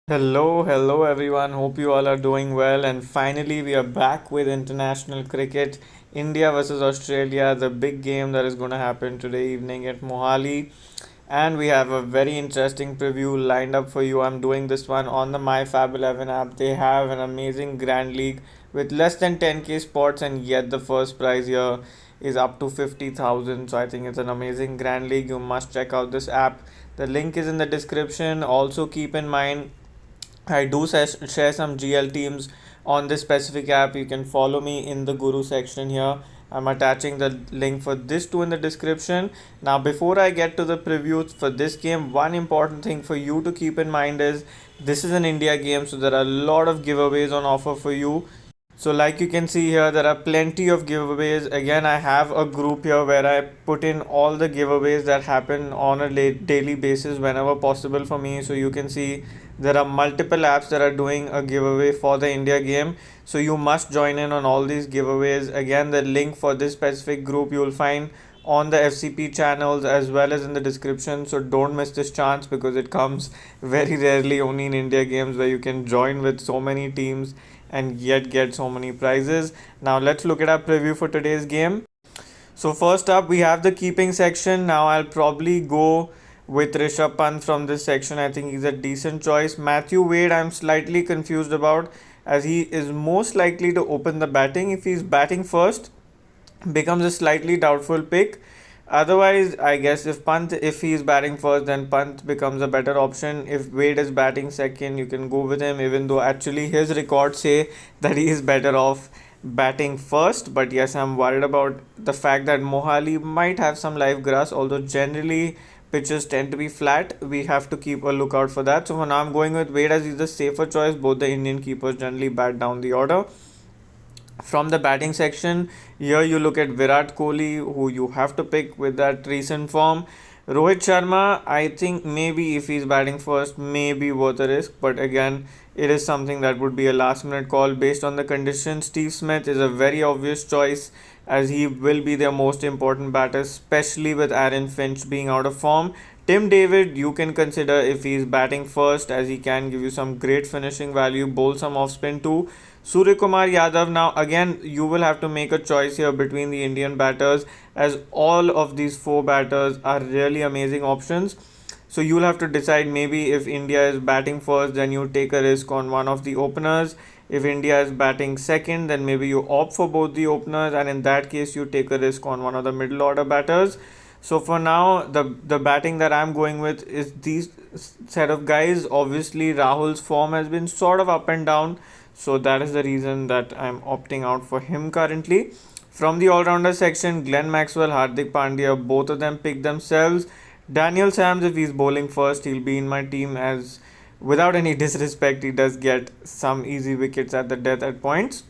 Hello everyone. Hope you all are doing well. And finally, we are back with international cricket. India versus Australia, the big game that is going to happen today evening at Mohali. And we have a very interesting preview lined up for you. I'm doing this one on the MyFab11 app. They have an amazing Grand League with less than 10k spots, and yet the first prize here is up to 50,000. So I think it's an amazing Grand League. You must check out this app. The link is in the description. Also, keep in mind I do share some GL teams on this specific app. You can follow me in the Guru section here. I'm attaching the link for this too in the description. Now, before I get to the previews for this game, one important thing for you to keep in mind is this is an India game, so there are a lot of giveaways on offer for you. So like you can see here, there are plenty of giveaways. Again, I have a group here where I put in all the giveaways that happen on a daily basis whenever possible for me. So you can see there are multiple apps that are doing a giveaway for the India game. So you must join in on all these giveaways. Again, the link for this specific group you will find on the FCP channels as well as in the description. So don't miss this chance because it comes very rarely only in India games where you can join with so many teams and yet get so many prizes. Now let's look at our preview for today's game. So first up we have the keeping section. Now I'll probably go with Rishabh Pant from this section. I think he's a decent choice. Matthew Wade I'm slightly confused about as he is most likely to open the batting. If he's batting first, becomes a slightly doubtful pick. Otherwise, I guess if he is batting first, then Pant becomes a better option. If Wade is batting second, you can go with him, even though actually his records say that he is better off batting first. But yes, I'm worried about the fact that Mohali might have some live grass, although generally pitches tend to be flat. We have to keep a lookout for that. So for now, I'm going with Wade as he's the safer choice. Both the Indian keepers generally bat down the order. From the batting section, here you look at Virat Kohli, who you have to pick with that recent form. Rohit Sharma, I think maybe if he's batting first, maybe worth a risk, but again, it is something that would be a last minute call based on the conditions. Steve Smith is a very obvious choice as he will be their most important batter, especially with Aaron Finch being out of form. Tim David, you can consider if he's batting first as he can give you some great finishing value, bowl some off spin too. Suryakumar Yadav, now again you will have to make a choice here between the Indian batters as all of these four batters are really amazing options. So you'll have to decide maybe if India is batting first, then you take a risk on one of the openers. If India is batting second, then maybe you opt for both the openers, and in that case you take a risk on one of the middle order batters. So for now, the batting that I'm going with is these set of guys. Obviously, Rahul's form has been sort of up and down, so that is the reason that I'm opting out for him currently. From the all-rounder section, Glenn Maxwell, Hardik Pandya, both of them pick themselves. Daniel Sams, if he's bowling first, he'll be in my team as without any disrespect, he does get some easy wickets at the death at points.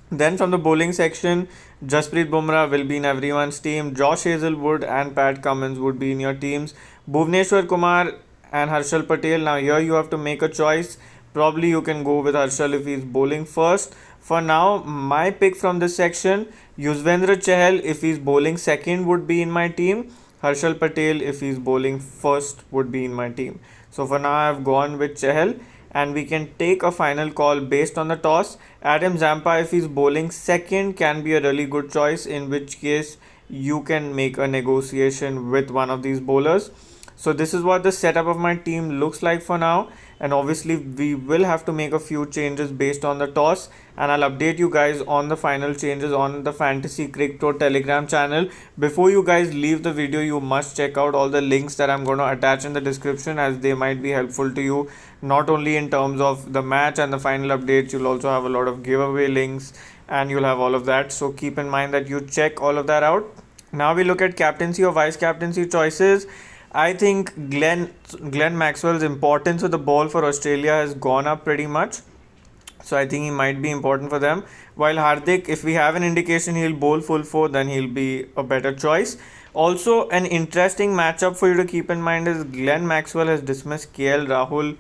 Then from the bowling section, Jasprit Bumrah will be in everyone's team. Josh Hazelwood and Pat Cummins would be in your teams. Bhuvneshwar Kumar and Harshal Patel. Now here you have to make a choice. Probably you can go with Harshal if he's bowling first. For now, my pick from this section, Yuzuendra Chahel if he's bowling second would be in my team. Harshal Patel if he's bowling first would be in my team. So for now I've gone with Chahel and we can take a final call based on the toss. Adam Zampa if he's bowling second can be a really good choice, in which case you can make a negotiation with one of these bowlers. So this is what the setup of my team looks like for now, and obviously we will have to make a few changes based on the toss, and I'll update you guys on the final changes on the Fantasy Crypto Telegram channel. Before you guys leave the video, you must check out all the links that I'm going to attach in the description, as they might be helpful to you not only in terms of the match and the final updates. You'll also have a lot of giveaway links and you'll have all of that, so keep in mind that you check all of that out. Now we look at captaincy or vice captaincy choices. I think Glenn Maxwell's importance of the ball for Australia has gone up pretty much. So I think he might be important for them. While Hardik, if we have an indication he'll bowl full 4, then he'll be a better choice. Also, an interesting matchup for you to keep in mind is Glenn Maxwell has dismissed KL Rahul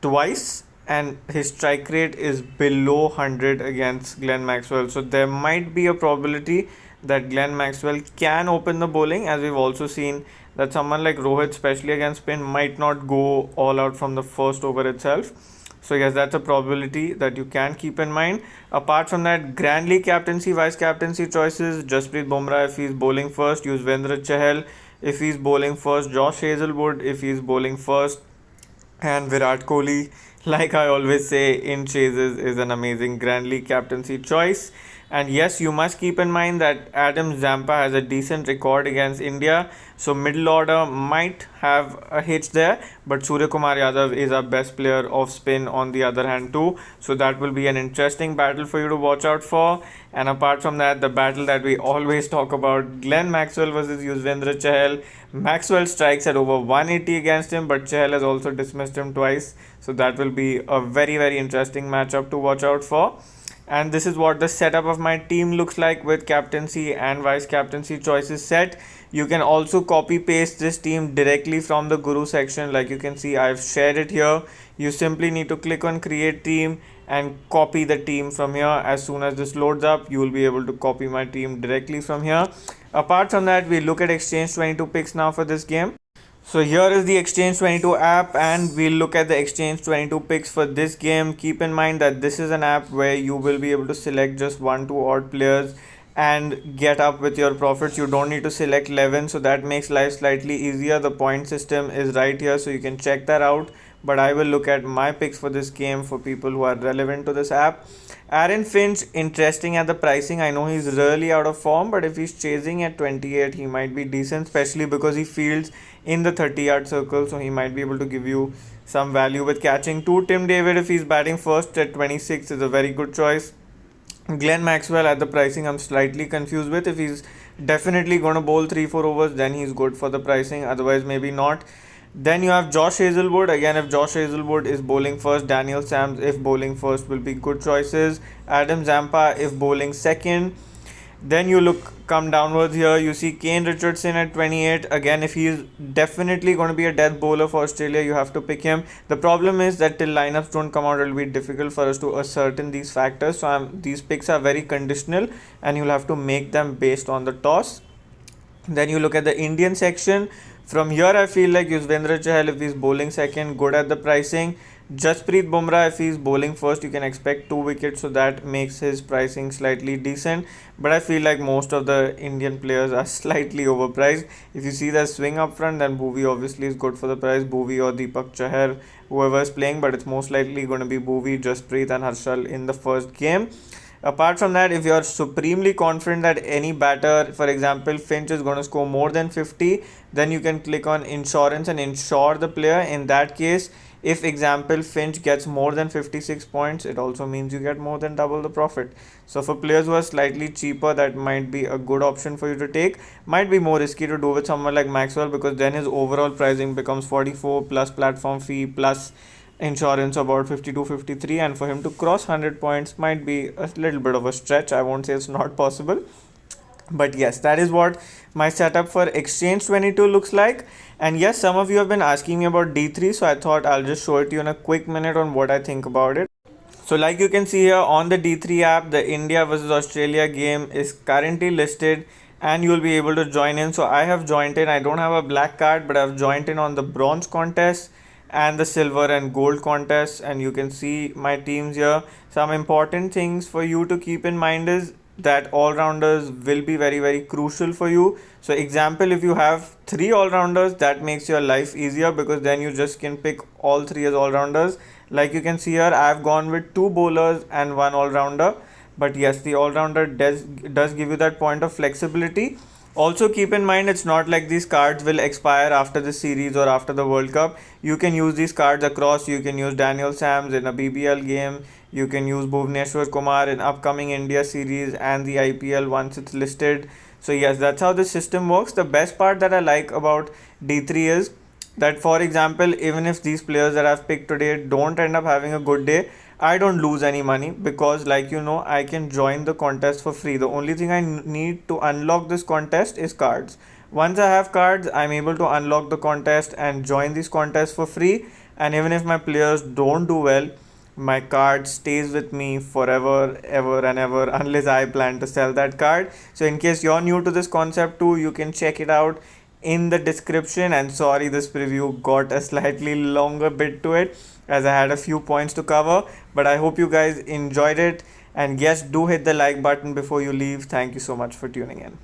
twice and his strike rate is below 100 against Glenn Maxwell. So there might be a probability that Glenn Maxwell can open the bowling, as we've also seen that someone like Rohit, especially against spin, might not go all out from the first over itself. So yes, that's a probability that you can keep in mind. Apart from that, grandly captaincy, vice captaincy choices: Jasprit Bumrah if he's bowling first, Yuzuendra Chahel if he's bowling first, Josh Hazelwood if he's bowling first, and Virat Kohli, like I always say, in chases is an amazing grandly captaincy choice. And yes, you must keep in mind that Adam Zampa has a decent record against India, so middle order might have a hitch there. But Surya Kumar Yadav is our best player of spin on the other hand too, so that will be an interesting battle for you to watch out for. And apart from that, the battle that we always talk about, Glenn Maxwell versus Yuzvendra Chahel. Maxwell strikes at over 180 against him, but Chahel has also dismissed him twice, so that will be a very interesting matchup to watch out for. And this is what the setup of my team looks like with captaincy and vice captaincy choices set. You can also copy paste this team directly from the Guru section. Like you can see, I've shared it here. You simply need to click on create team and copy the team from here. As soon as this loads up, you will be able to copy my team directly from here. Apart from that, we look at Exchange 22 picks now for this game. So here is the Exchange 22 app, and we'll look at the Exchange 22 picks for this game. Keep in mind that this is an app where you will be able to select just 1-2 odd players and get up with your profits. You don't need to select 11, so that makes life slightly easier. The point system is right here, so you can check that out. But I will look at my picks for this game for people who are relevant to this app. Aaron Finch, interesting at the pricing. I know he's really out of form, but if he's chasing at 28, he might be decent, especially because he fields in the 30-yard circle, so he might be able to give you some value with catching too. Tim David, if he's batting first at 26, is a very good choice. Glenn Maxwell at the pricing I'm slightly confused with. If he's definitely going to bowl 3-4 overs, then he's good for the pricing, otherwise maybe not. Then you have Josh Hazelwood. Again, if Josh Hazelwood is bowling first, Daniel Sams if bowling first will be good choices. Adam Zampa if bowling second. Then you come downwards here, you see Kane Richardson at 28. Again, if he is definitely going to be a death bowler for Australia, you have to pick him. The problem is that till lineups don't come out, it will be difficult for us to ascertain these factors. So these picks are very conditional, and you'll have to make them based on the toss. Then you look at the Indian section. From here, I feel like Yuzvendra Chahel, if he's bowling second, good at the pricing. Jasprit Bumrah, if he's bowling first, you can expect 2 wickets, so that makes his pricing slightly decent. But I feel like most of the Indian players are slightly overpriced. If you see the swing up front, then Bhuvi obviously is good for the price. Bhuvi or Deepak Chahar, whoever is playing, but it's most likely going to be Bhuvi, Jasprit and Harshal in the first game. Apart from that, if you are supremely confident that any batter, for example, Finch is going to score more than 50, then you can click on insurance and insure the player. In that case, if example Finch gets more than 56 points, it also means you get more than double the profit. So for players who are slightly cheaper, that might be a good option for you to take. Might be more risky to do with someone like Maxwell, because then his overall pricing becomes 44 plus platform fee plus insurance about 52-53, and for him to cross 100 points might be a little bit of a stretch. I won't say it's not possible, but yes, that is what my setup for Exchange 22 looks like. And yes, some of you have been asking me about D3, so I thought I'll just show it to you in a quick minute on what I think about it. So like you can see here on the D3 app, the India versus Australia game is currently listed, and you will be able to join in. So I have joined in. I don't have a black card, but I've joined in on the bronze contest and the silver and gold contest, and you can see my teams here. Some important things for you to keep in mind is that all-rounders will be very crucial for you. So example, if you have 3 all-rounders, that makes your life easier, because then you just can pick all 3 as all-rounders. Like you can see here, I've gone with 2 bowlers and 1 all-rounder, but yes, the all-rounder does give you that point of flexibility. Also keep in mind, it's not like these cards will expire after the series or after the World Cup. You can use these cards across. You can use Daniel Sams in a BBL game. You can use Bhuvneshwar Kumar in upcoming India series and the IPL once it's listed. So yes, that's how the system works. The best part that I like about D3 is that, for example, even if these players that I've picked today don't end up having a good day, I don't lose any money, because like you know, I can join the contest for free. The only thing I need to unlock this contest is cards. Once I have cards, I'm able to unlock the contest and join this contest for free. And even if my players don't do well, my card stays with me forever, ever and ever, unless I plan to sell that card. So in case you're new to this concept too, you can check it out in the description. And sorry, this preview got a slightly longer bit to it as I had a few points to cover. But I hope you guys enjoyed it. And yes, do hit the like button before you leave. Thank you so much for tuning in.